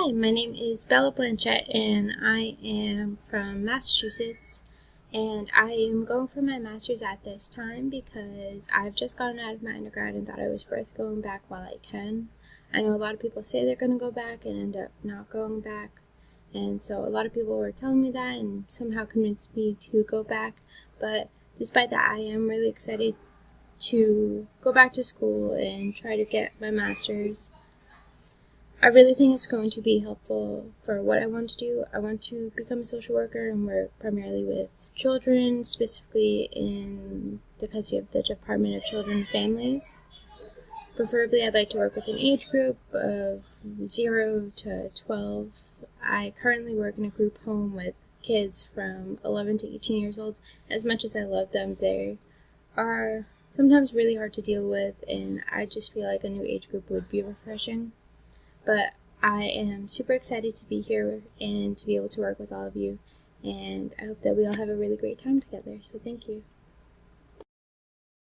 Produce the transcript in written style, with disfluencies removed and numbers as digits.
Hi, my name is Bella Blanchette and I am from Massachusetts, and I am going for my master's at this time because I've just gotten out of my undergrad and thought it was worth going back while I can. I know a lot of people say they're going to go back and end up not going back, and so a lot of people were telling me that and somehow convinced me to go back, but despite that I am really excited to go back to school and try to get my master's. I really think it's going to be helpful for what I want to do. I want to become a social worker and work primarily with children, specifically in the custody of the Department of Children and Families. Preferably, I'd like to work with an age group of 0 to 12. I currently work in a group home with kids from 11 to 18 years old. As much as I love them, they are sometimes really hard to deal with, and I just feel like a new age group would be refreshing. But I am super excited to be here and to be able to work with all of you, and I hope that we all have a really great time together, so thank you.